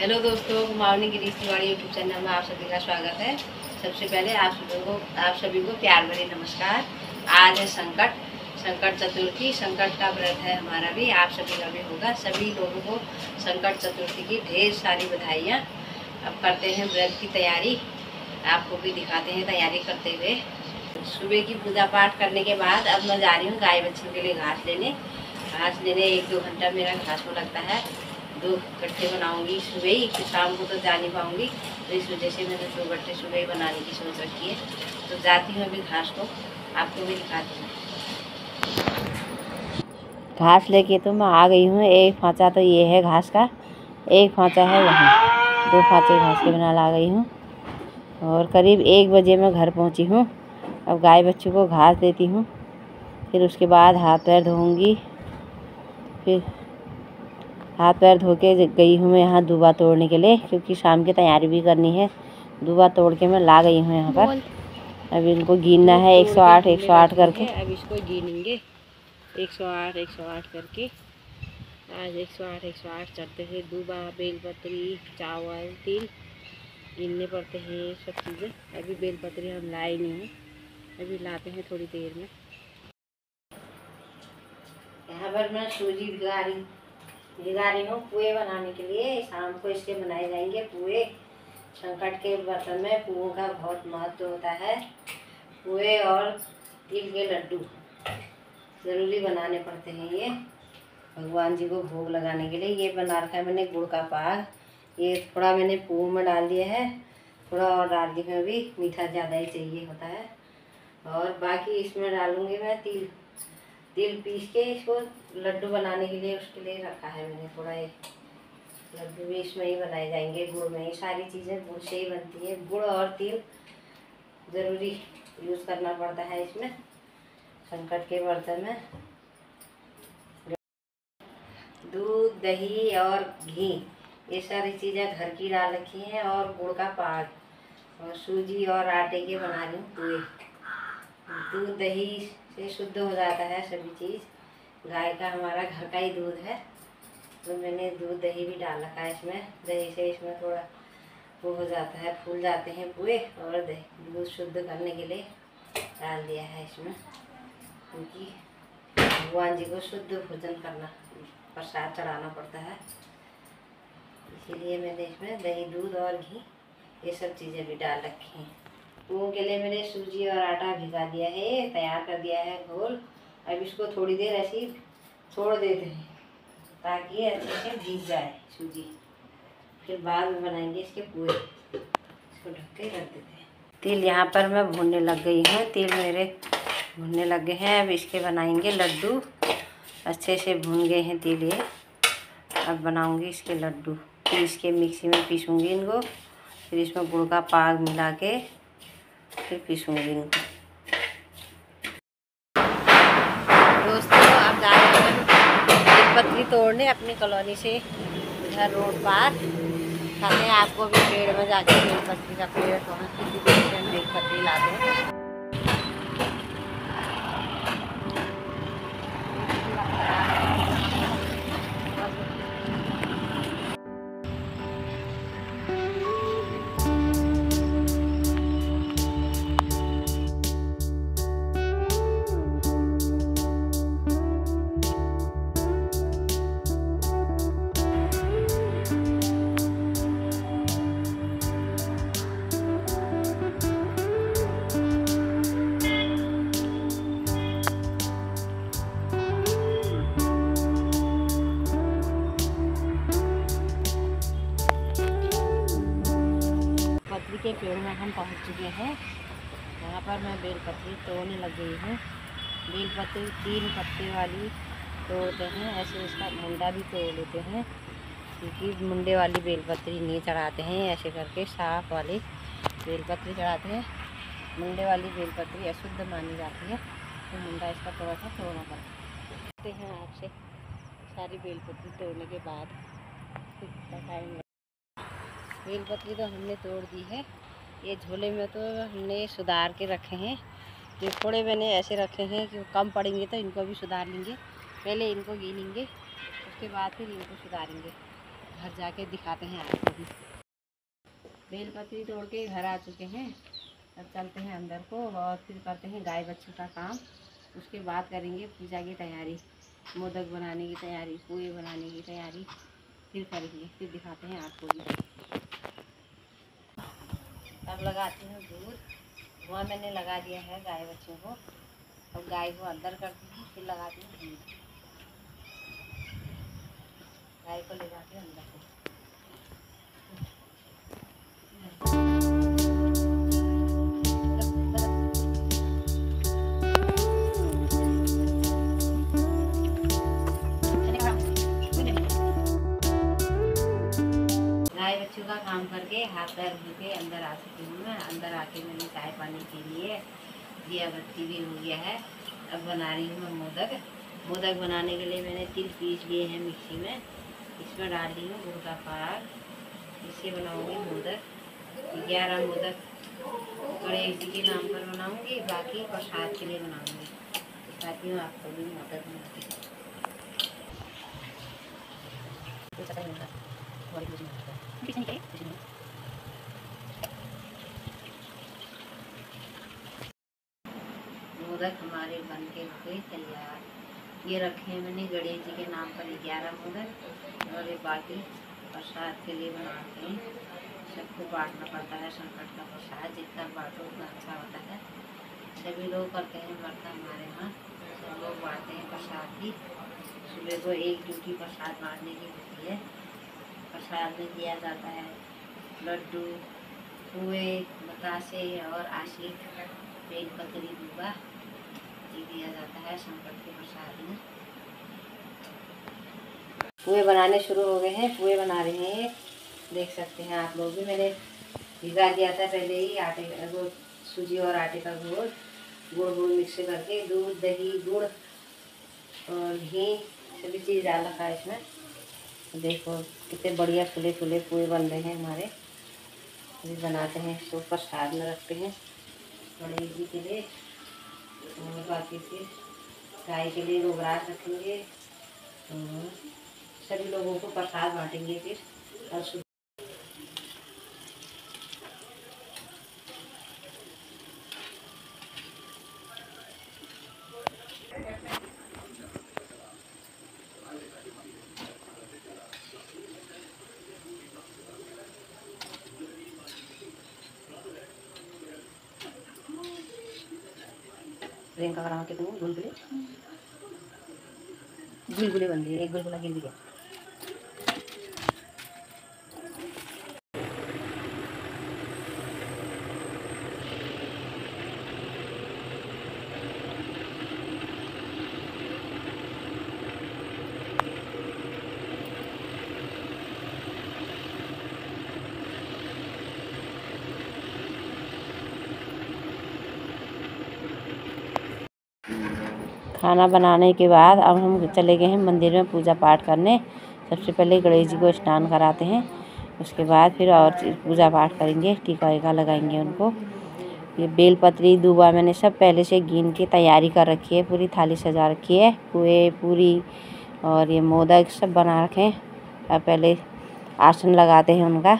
Hello दोस्तों, Kumaoni Girish Tiwari YouTube channel में आप सभी का स्वागत है। सबसे पहले आप सभी को प्यार भरी नमस्कार। आज है संकट चतुर्थी। संकट का व्रत है हमारा भी, आप सभी का भी होगा। सभी लोगों को संकट चतुर्थी की ढेर सारी बधाइयाँ। अब करते हैं व्रत की तैयारी, आपको भी दिखाते हैं तैयारी करते हुए। सुबह की पूजा पाठ करने के बाद अब मैं जा रही हूँ गाय बच्चों के लिए घास लेने। 1-2 घंटा मेरा घास को लगता है। 2 गट्ठे बनाऊंगी सुबह ही, फिर शाम को तो जा नहीं पाऊंगी, तो इस वजह से मैंने 2 गट्ठे सुबह ही बनाने की सोच रखी है। तो जाती हूँ अभी घास को, आपको भी दिखाती हूँ। घास लेके तो मैं आ गई हूँ। एक फांचा तो ये है घास का, एक फांचा है वहाँ। 2 फांचे घास के बना ला गई हूँ और करीब 1 बजे मैं घर पहुँची हूँ। अब गाय बच्चों को घास देती हूँ, फिर उसके बाद हाथ पैर धोऊँगी। फिर हाथ पैर धो के गई हूँ मैं यहाँ दूबा तोड़ने के लिए, क्योंकि शाम की तैयारी भी करनी है। दूबा तोड़ के मैं ला गई हूँ यहाँ पर। अब इनको गिनना है 108 करके। अब इसको गिनेंगे 108 करके। आज 108 चढ़ते हैं। दूबा, बेलपत्री, चावल, तिल गिनने पड़ते हैं सब चीज़ें। अभी बेलपत्री हम लाए नहीं हैं, अभी लाते हैं थोड़ी देर में। यहाँ पर मैं सूजी भिगा रही हूँ पुए बनाने के लिए। शाम को इसके बनाए जाएंगे पुए। संकट के बर्तन में पुओं का बहुत महत्व होता है। पुए और तिल के लड्डू ज़रूरी बनाने पड़ते हैं ये भगवान जी को भोग लगाने के लिए। ये बना रखा है मैंने गुड़ का पाग। ये थोड़ा मैंने पुओं में डाल दिया है, थोड़ा और डाल दी मैं भी, मीठा ज़्यादा ही चाहिए होता है। और बाकी इसमें डालूँगी मैं तिल पीस के इसको लड्डू बनाने के लिए, उसके लिए रखा है मैंने थोड़ा। एक लड्डू भी इसमें ही बनाए जाएंगे, गुड़ में ही। सारी चीज़ें गुड़ से ही बनती है। गुड़ और तिल ज़रूरी यूज़ करना पड़ता है इसमें संकट के बर्तन में। दूध, दही और घी, ये सारी चीज़ें घर की डाल रखी हैं। और गुड़ का पाग और सूजी और आटे के बना रही हूँ पुए। दूध दही से शुद्ध हो जाता है सभी चीज़। गाय का हमारा घर का ही दूध है, तो मैंने दूध दही भी डाल रखा है इसमें। दही से इसमें थोड़ा वो हो जाता है, फूल जाते हैं पुए। और दही दूध शुद्ध करने के लिए डाल दिया है इसमें, क्योंकि भगवान जी को शुद्ध भोजन करना, प्रसाद चढ़ाना पड़ता है। इसीलिए मैंने इसमें दही, दूध और घी ये सब चीज़ें भी डाल रखी हैं। पुओं के लिए मैंने सूजी और आटा भिगा दिया है, तैयार कर दिया है घोल। अब इसको थोड़ी देर ऐसे ही छोड़ देते हैं ताकि अच्छे से भीग जाए सूजी। फिर बाद में बनाएंगे इसके पुए। इसको ढक के रख देते हैं। तिल यहाँ पर मैं भूनने लग गई हूँ। तिल मेरे भूनने लग गए हैं। अब इसके बनाएंगे लड्डू। अच्छे से भून गए हैं तिल ये। अब बनाऊंगी इसके लड्डू। पीस के मिक्सी में पीसूँगी इनको, फिर इसमें गुड़ का पाग मिला के फिर पीसूँगी इनको। दोस्तों, आप जा रहे हैं बेलपत्री तोड़ने अपनी कॉलोनी से इधर रोड पार। खाते हैं आपको भी पेड़ में जाके बेलपत्री का पेड़ थोड़ा किसी पेड़ से हम बेलपत्री लाते हैं। बेलपत्री के पेड़ में हम पहुंच चुके हैं। यहाँ पर मैं बेलपत्री तोड़ने लग गई हूँ। बेलपत्री 3 पत्ते वाली तोड़ते हैं, ऐसे इसका मुंडा भी तोड़ लेते हैं, क्योंकि मुंडे वाली बेलपत्री नहीं चढ़ाते हैं। ऐसे करके साफ वाली बेलपत्री चढ़ाते हैं। मुंडे वाली बेलपत्री अशुद्ध मानी जाती है, तो मुंडा इसका थोड़ा सा तोड़ना पड़ता है। हैं आपसे सारी बेलपत्री तोड़ने के बाद टाइम। बेलपत्री तो हमने तोड़ दी है। ये झोले में तो हमने सुधार के रखे हैं। जो थोड़े मैंने ऐसे रखे हैं कि कम पड़ेंगे तो इनको भी सुधार लेंगे। पहले इनको गिनेंगे, उसके बाद फिर इनको सुधारेंगे। घर जाके दिखाते हैं आपको भी। बेलपत्री तोड़ के घर आ चुके हैं। अब चलते हैं अंदर को और फिर करते हैं गाय बच्चों का काम। उसके बाद करेंगे पूजा की तैयारी, मोदक बनाने की तैयारी, पुए बनाने की तैयारी फिर करेंगे, फिर दिखाते हैं आपको भी। अब लगाती हूँ दूध, धुआं मैंने लगा दिया है गाय बच्चों को। अब गाय को अंदर करती हूँ, फिर लगाती हूँ दूध। गाय को ले जाती हूँ अंदर को। गाय बच्चों का काम करके हाथ पैर धो के अंदर आ चुकी हूँ मैं। अंदर आके मैंने चाय पानी पी लिए, दिया बत्ती भी हो गया है। अब बना रही हूँ मैं मोदक। मोदक बनाने के लिए मैंने तिल पीस लिए हैं मिक्सी में, इसमें डाल रही हूँ गुड़ का पाक। इससे बनाऊँगी मोदक। 11 मोदक गणेश जी के नाम पर बनाऊँगी, बाकी प्रसाद के लिए बनाऊँगी। दिखाती हूँ आपको भी मोदक बनाती हूँ। मोदक हमारे बन के हो गए तैयार। ये रखे हैं मैंने गणेश जी के नाम पर 11 मोदक, और ये बाकी प्रसाद के लिए बनाते हैं। सबको बांटना पड़ता है, संकट का प्रसाद जितना बांटो उतना अच्छा होता है। सभी लोग करते हैं व्रत हमारे यहाँ, सब लोग बांटते हैं प्रसाद भी। सुबह को एक ड्यूटी प्रसाद बांटने की होती है। प्रसाद में दिया जाता है लड्डू, पुए, बतासे और आशीष, बेलपत्री, दूबा, ये दिया जाता है संकट के प्रसाद में। पुए बनाने शुरू हो गए हैं, पुए बना रहे हैं, देख सकते हैं आप लोग भी। मैंने भिगा दिया था पहले ही आटे, वो सूजी और आटे का गुड़ मिक्स करके, दूध, दही, गुड़ और घी सभी चीज़ डाल रखा है इसमें। देखो कितने बढ़िया फुले फुले पुए बन रहे हैं हमारे। अभी बनाते हैं, इसको प्रसाद में रखते हैं गणेश जी के लिए, और बाकी फिर गाय के लिए गोबराज रखेंगे। सभी लोगों को प्रसाद बांटेंगे फिर कल सुबह। प्रियंका करा के तुम गुलगुले बन गए, एक गुलगुला गिर गया। खाना बनाने के बाद अब हम चले गए हैं मंदिर में पूजा पाठ करने। सबसे पहले गणेश जी को स्नान कराते हैं, उसके बाद फिर और पूजा पाठ करेंगे, टीका वीका लगाएंगे उनको। ये बेलपत्री, दूबा मैंने सब पहले से गिन के तैयारी कर रखी है, पूरी थाली सजा रखी है। पुए, पूरी और ये मोदक सब बना रखे हैं। अब पहले आसन लगाते हैं उनका,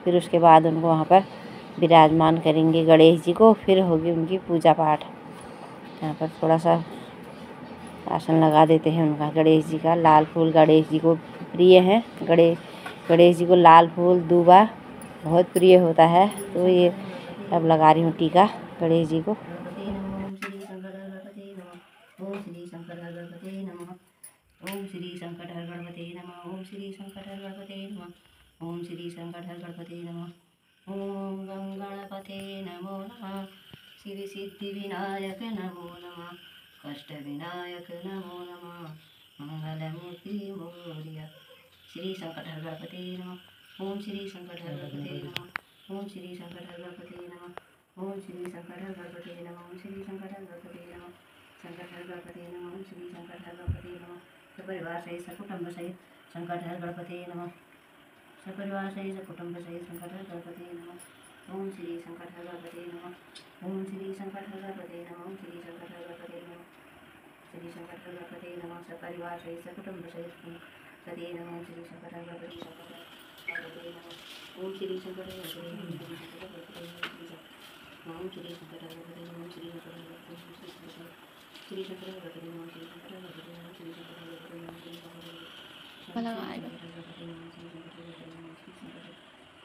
फिर उसके बाद उनको वहाँ पर विराजमान करेंगे गणेश जी को, फिर होगी उनकी पूजा पाठ। यहाँ पर थोड़ा सा आसन लगा देते हैं उनका, गणेश जी का। लाल फूल गणेश जी को प्रिय है, गणेश जी को लाल फूल, दूबा बहुत प्रिय होता है, तो ये अब लगा रही हूँ टीका गणेश जी को। ओम श्री संकटहर गणपते नमः। ओम श्री संकटहर गणपते नमः। ओम श्री संकटहर गणपते नमः। ओम श्री संकटहर गणपते नमः। ओम श्री संकटहर गणपते नमः। ओम गं गणपते नमो नमः। श्री सिद्धि विनायक नमो नमः। कष्ट विनायक नमो नमः। मंगलमूर्ति मोरया। श्री संकटहर गणपते नमः। ओम श्री संकटहर गणपते नमः। ओम श्री संकटहर गणपते नमः। ओम श्री संकटहर गणपते नमः। ओम श्री संकटहर गणपते नमः। संकटहर गणपते नमः। ओम श्री संकटहर गणपते नमः। सपरिवार सहित सकुटुंब सहित संकटहर गणपते नमः। सपरिवार सहित सकुटुंब सहित संकटहर गणपते नमः। ओम श्री संकटहर गणपते नमः। ओम श्री संकटहर गणपते नमः। ओम श्री संकटहर गणपते नमः। श्री संकटहर गणपते नमः। सपरिवार सहित सकुटुंब सहित गणपति नमः। ओम श्री शंकर गणपति ओम श्री शंकर गणपति ओम श्री शंकर गणपति ओम श्री शंकर गणपति श्री शंकर गणपति ओम श्री शंकर गणपति ओम श्री शंकर गणपति ओम श्री शंकर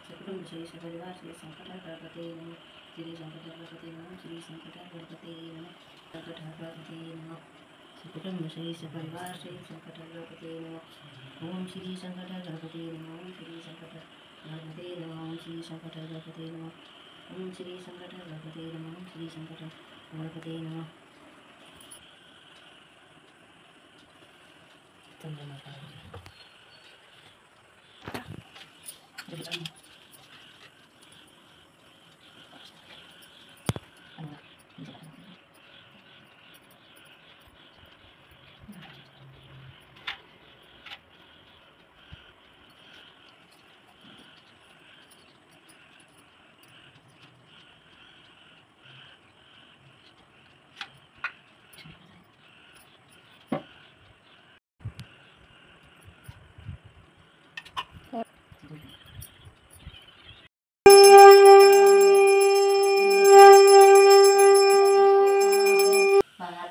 सकुटुंब श्री सपरिवार श्री शंकर गणपति नमः। श्री शंकर गणपति नमः। श्री शंकर गणपति नमः। शंकर गणपति नमः। सकुटुंब श्री सपरिवार श्री शंकर गणपति नमः। ओम श्री शंकर गणपति नमः। ओम श्री शंकर गणपति नमः। ओम श्री शंकर गणपति नमः। ओम श्री शंकर गणपति नमः। ओम श्री शंकर गणपति नमः।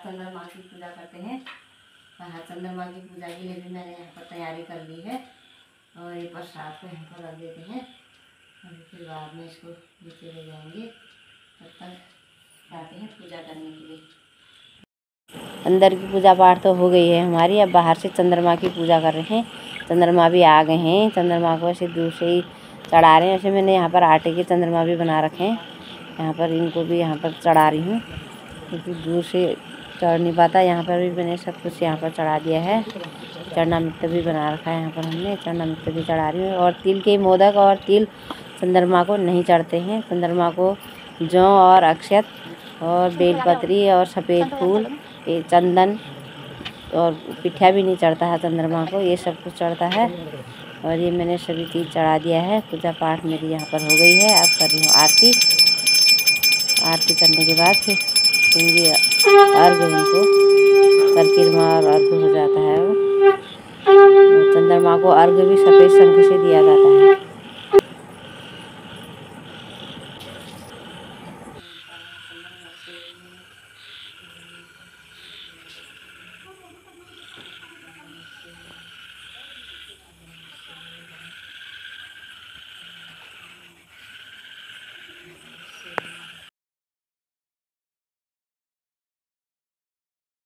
चंद्रमा की पूजा करते हैं। चंद्रमा की पूजा के लिए भी मैंने यहाँ पर तैयारी कर ली है और ये प्रसाद को यहाँ पर रख देते हैं और फिर बाद में इसको नीचे ले जाएंगे। तब तक जाते हैं पूजा करने के लिए। अंदर की पूजा पाठ तो हो गई है हमारी, अब बाहर से चंद्रमा की पूजा कर रहे हैं। चंद्रमा भी आ गए हैं। चंद्रमा को ऐसे दूर से ही चढ़ा रहे हैं। ऐसे मैंने यहाँ पर आटे के चंद्रमा भी बना रखे हैं। यहाँ पर इनको भी यहाँ पर चढ़ा रही हूँ क्योंकि दूर से चढ़ नहीं पाता। यहाँ पर भी मैंने सब कुछ यहाँ पर चढ़ा दिया है। चरना मित्र भी बना रखा है यहाँ पर हमने। चरना मित्र भी चढ़ा रही हूँ। और तिल के मोदक और तिल चंद्रमा को नहीं चढ़ते हैं। चंद्रमा को जौ और अक्षत और बेलपत्री और सफ़ेद फूल, चंदन और पिठिया भी नहीं चढ़ता है चंद्रमा को। ये सब कुछ चढ़ता है और ये मैंने सभी चीज़ चढ़ा दिया है। पूजा पाठ मेरी यहाँ पर हो गई है। अब कर रही हूँ आरती। आरती करने के बाद फिर दूँगी अर्घ उनको। परिक्रमा और अर्घ हो जाता है। चंद्रमा को अर्घ भी सफ़ेद शंख से दिया जाता है।